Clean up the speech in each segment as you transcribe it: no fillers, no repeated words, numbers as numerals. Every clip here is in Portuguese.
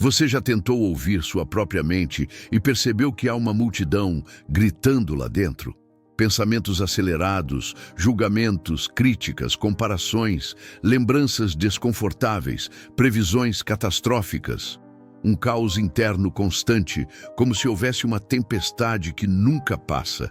Você já tentou ouvir sua própria mente e percebeu que há uma multidão gritando lá dentro? Pensamentos acelerados, julgamentos, críticas, comparações, lembranças desconfortáveis, previsões catastróficas. Um caos interno constante, como se houvesse uma tempestade que nunca passa.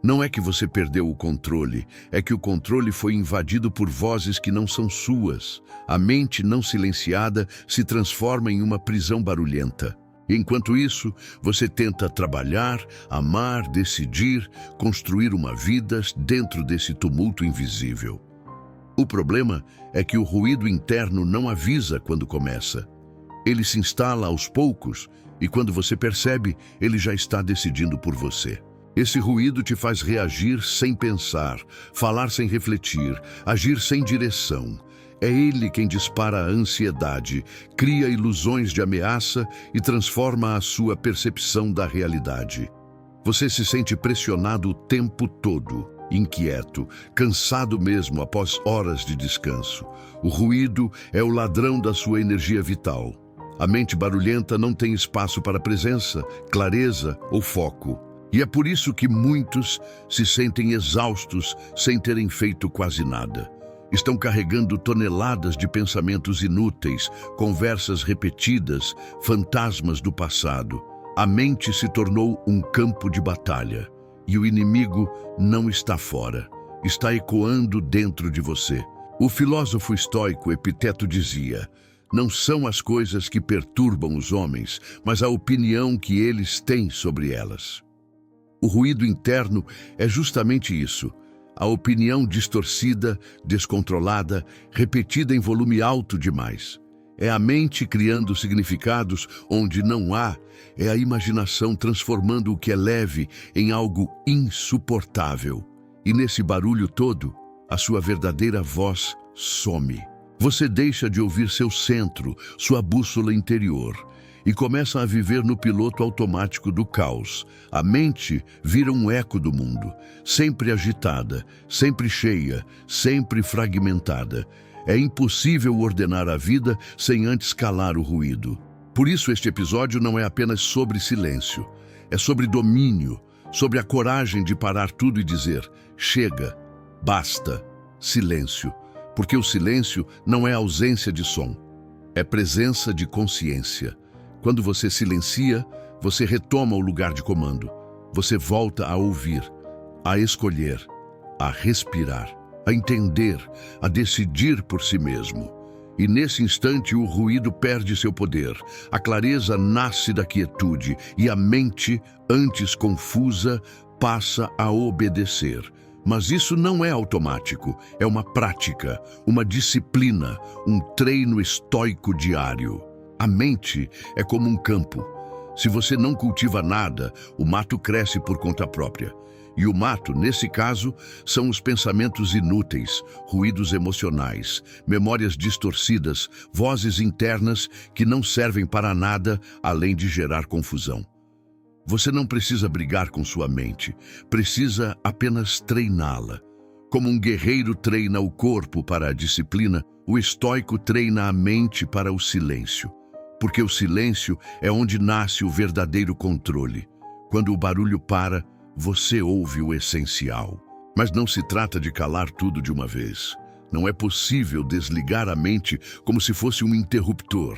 Não é que você perdeu o controle, é que o controle foi invadido por vozes que não são suas. A mente não silenciada se transforma em uma prisão barulhenta. Enquanto isso, você tenta trabalhar, amar, decidir, construir uma vida dentro desse tumulto invisível. O problema é que o ruído interno não avisa quando começa. Ele se instala aos poucos e quando você percebe, ele já está decidindo por você. Esse ruído te faz reagir sem pensar, falar sem refletir, agir sem direção. É ele quem dispara a ansiedade, cria ilusões de ameaça e transforma a sua percepção da realidade. Você se sente pressionado o tempo todo, inquieto, cansado mesmo após horas de descanso. O ruído é o ladrão da sua energia vital. A mente barulhenta não tem espaço para presença, clareza ou foco. E é por isso que muitos se sentem exaustos sem terem feito quase nada. Estão carregando toneladas de pensamentos inúteis, conversas repetidas, fantasmas do passado. A mente se tornou um campo de batalha. E o inimigo não está fora. Está ecoando dentro de você. O filósofo estoico Epiteto dizia: não são as coisas que perturbam os homens, mas a opinião que eles têm sobre elas. O ruído interno é justamente isso. A opinião distorcida, descontrolada, repetida em volume alto demais. É a mente criando significados onde não há, é a imaginação transformando o que é leve em algo insuportável. E nesse barulho todo, a sua verdadeira voz some. Você deixa de ouvir seu centro, sua bússola interior, e começa a viver no piloto automático do caos. A mente vira um eco do mundo, sempre agitada, sempre cheia, sempre fragmentada. É impossível ordenar a vida sem antes calar o ruído. Por isso este episódio não é apenas sobre silêncio, é sobre domínio, sobre a coragem de parar tudo e dizer: chega, basta, silêncio. Porque o silêncio não é ausência de som, é presença de consciência. Quando você silencia, você retoma o lugar de comando. Você volta a ouvir, a escolher, a respirar, a entender, a decidir por si mesmo. E nesse instante o ruído perde seu poder. A clareza nasce da quietude e a mente, antes confusa, passa a obedecer. Mas isso não é automático, é uma prática, uma disciplina, um treino estoico diário. A mente é como um campo. Se você não cultiva nada, o mato cresce por conta própria. E o mato, nesse caso, são os pensamentos inúteis, ruídos emocionais, memórias distorcidas, vozes internas que não servem para nada além de gerar confusão. Você não precisa brigar com sua mente, precisa apenas treiná-la. Como um guerreiro treina o corpo para a disciplina, o estoico treina a mente para o silêncio. Porque o silêncio é onde nasce o verdadeiro controle. Quando o barulho para, você ouve o essencial. Mas não se trata de calar tudo de uma vez. Não é possível desligar a mente como se fosse um interruptor.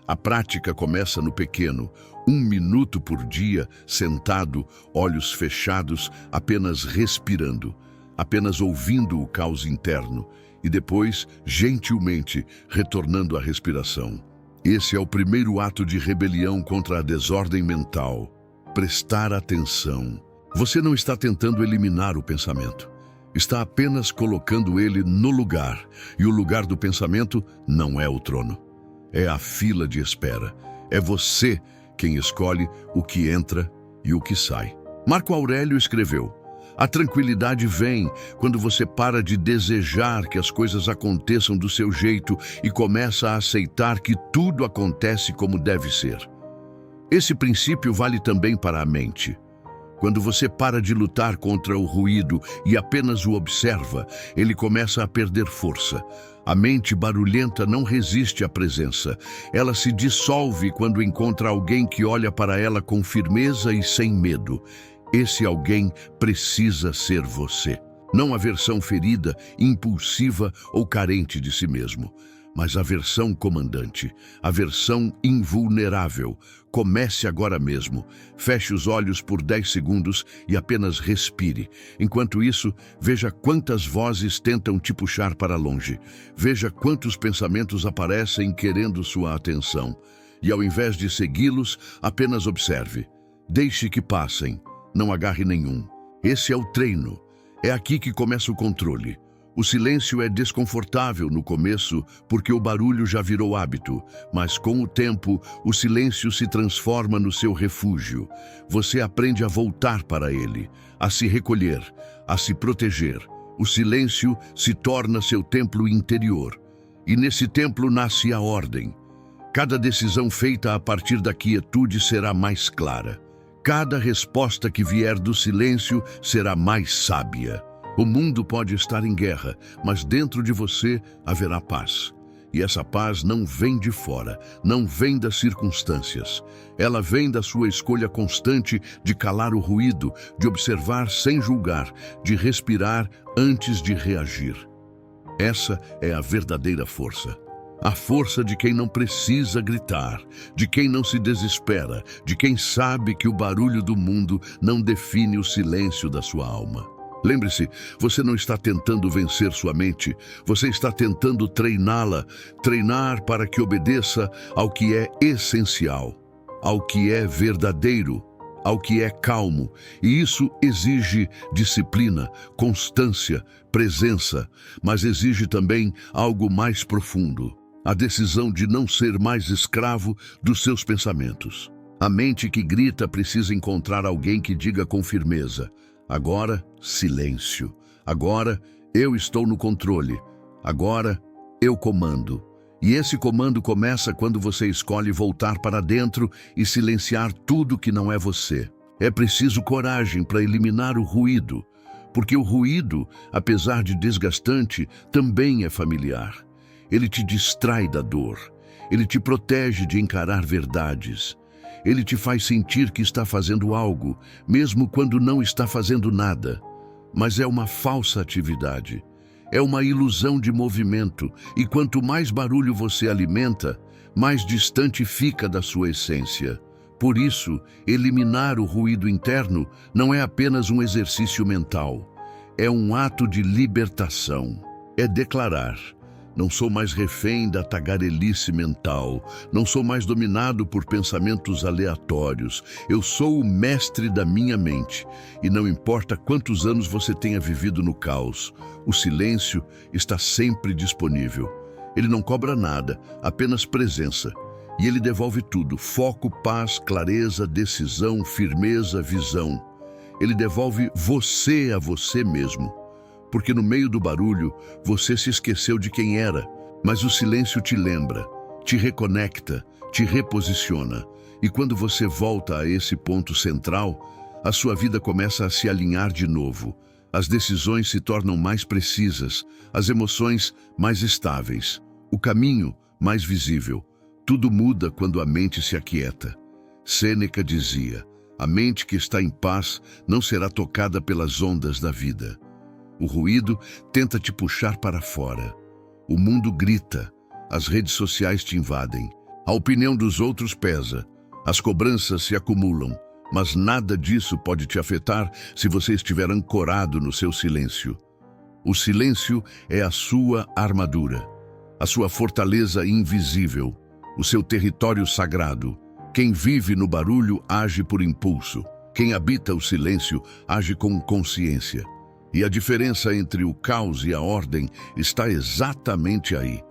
A prática começa no pequeno, 1 minuto por dia, sentado, olhos fechados, apenas respirando, apenas ouvindo o caos interno e depois, gentilmente, retornando à respiração. Esse é o primeiro ato de rebelião contra a desordem mental. Prestar atenção. Você não está tentando eliminar o pensamento. Está apenas colocando ele no lugar. E o lugar do pensamento não é o trono. É a fila de espera. É você quem escolhe o que entra e o que sai. Marco Aurélio escreveu: a tranquilidade vem quando você para de desejar que as coisas aconteçam do seu jeito e começa a aceitar que tudo acontece como deve ser. Esse princípio vale também para a mente. Quando você para de lutar contra o ruído e apenas o observa, ele começa a perder força. A mente barulhenta não resiste à presença. Ela se dissolve quando encontra alguém que olha para ela com firmeza e sem medo. Esse alguém precisa ser você. Não a versão ferida, impulsiva ou carente de si mesmo, mas a versão comandante, a versão invulnerável. Comece agora mesmo. Feche os olhos por 10 segundos e apenas respire. Enquanto isso, veja quantas vozes tentam te puxar para longe. Veja quantos pensamentos aparecem querendo sua atenção. E ao invés de segui-los, apenas observe. Deixe que passem. Não agarre nenhum. Esse é o treino. É aqui que começa o controle. O silêncio é desconfortável no começo porque o barulho já virou hábito, mas com o tempo o silêncio se transforma no seu refúgio. Você aprende a voltar para ele, a se recolher, a se proteger. O silêncio se torna seu templo interior. E nesse templo nasce a ordem. Cada decisão feita a partir da quietude será mais clara. Cada resposta que vier do silêncio será mais sábia. O mundo pode estar em guerra, mas dentro de você haverá paz. E essa paz não vem de fora, não vem das circunstâncias. Ela vem da sua escolha constante de calar o ruído, de observar sem julgar, de respirar antes de reagir. Essa é a verdadeira força. A força de quem não precisa gritar, de quem não se desespera, de quem sabe que o barulho do mundo não define o silêncio da sua alma. Lembre-se, você não está tentando vencer sua mente, você está tentando treiná-la, treinar para que obedeça ao que é essencial, ao que é verdadeiro, ao que é calmo. E isso exige disciplina, constância, presença, mas exige também algo mais profundo. A decisão de não ser mais escravo dos seus pensamentos. A mente que grita precisa encontrar alguém que diga com firmeza: agora, silêncio. Agora, eu estou no controle. Agora, eu comando. E esse comando começa quando você escolhe voltar para dentro e silenciar tudo que não é você. É preciso coragem para eliminar o ruído, porque o ruído, apesar de desgastante, também é familiar. Ele te distrai da dor. Ele te protege de encarar verdades. Ele te faz sentir que está fazendo algo, mesmo quando não está fazendo nada. Mas é uma falsa atividade. É uma ilusão de movimento, e quanto mais barulho você alimenta, mais distante fica da sua essência. Por isso, eliminar o ruído interno não é apenas um exercício mental. É um ato de libertação. É declarar: não sou mais refém da tagarelice mental. Não sou mais dominado por pensamentos aleatórios. Eu sou o mestre da minha mente. E não importa quantos anos você tenha vivido no caos, o silêncio está sempre disponível. Ele não cobra nada, apenas presença. E ele devolve tudo: foco, paz, clareza, decisão, firmeza, visão. Ele devolve você a você mesmo. Porque no meio do barulho, você se esqueceu de quem era, mas o silêncio te lembra, te reconecta, te reposiciona. E quando você volta a esse ponto central, a sua vida começa a se alinhar de novo. As decisões se tornam mais precisas, as emoções mais estáveis, o caminho mais visível. Tudo muda quando a mente se aquieta. Sêneca dizia: a mente que está em paz não será tocada pelas ondas da vida. O ruído tenta te puxar para fora. O mundo grita, as redes sociais te invadem. A opinião dos outros pesa, as cobranças se acumulam, mas nada disso pode te afetar se você estiver ancorado no seu silêncio. O silêncio é a sua armadura, a sua fortaleza invisível, o seu território sagrado. Quem vive no barulho age por impulso. Quem habita o silêncio age com consciência. E a diferença entre o caos e a ordem está exatamente aí,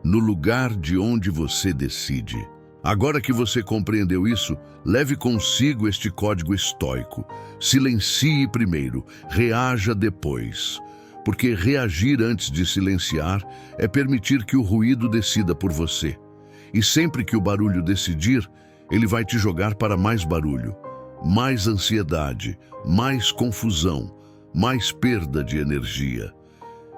no lugar de onde você decide. Agora que você compreendeu isso, leve consigo este código estoico. Silencie primeiro, reaja depois. Porque reagir antes de silenciar é permitir que o ruído decida por você. E sempre que o barulho decidir, ele vai te jogar para mais barulho. mais ansiedade, mais confusão, mais perda de energia.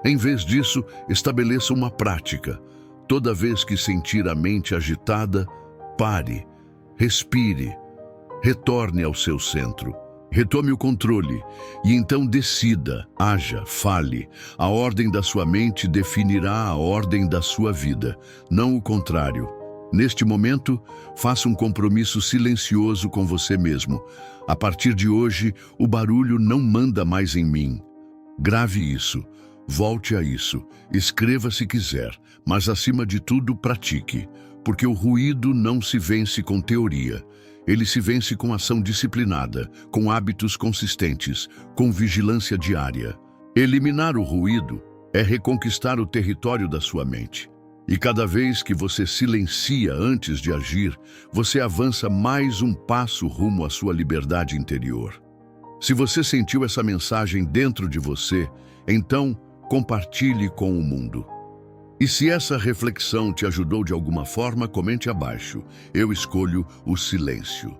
Em vez disso, estabeleça uma prática. Toda vez que sentir a mente agitada, pare, respire, retorne ao seu centro. Retome o controle e então decida, haja, fale. A ordem da sua mente definirá a ordem da sua vida, não o contrário. Neste momento, faça um compromisso silencioso com você mesmo. A partir de hoje, o barulho não manda mais em mim. Grave isso, volte a isso, escreva se quiser, mas acima de tudo pratique, porque o ruído não se vence com teoria. Ele se vence com ação disciplinada, com hábitos consistentes, com vigilância diária. Eliminar o ruído é reconquistar o território da sua mente. E cada vez que você silencia antes de agir, você avança mais um passo rumo à sua liberdade interior. Se você sentiu essa mensagem dentro de você, então compartilhe com o mundo. E se essa reflexão te ajudou de alguma forma, comente abaixo. Eu escolho o silêncio.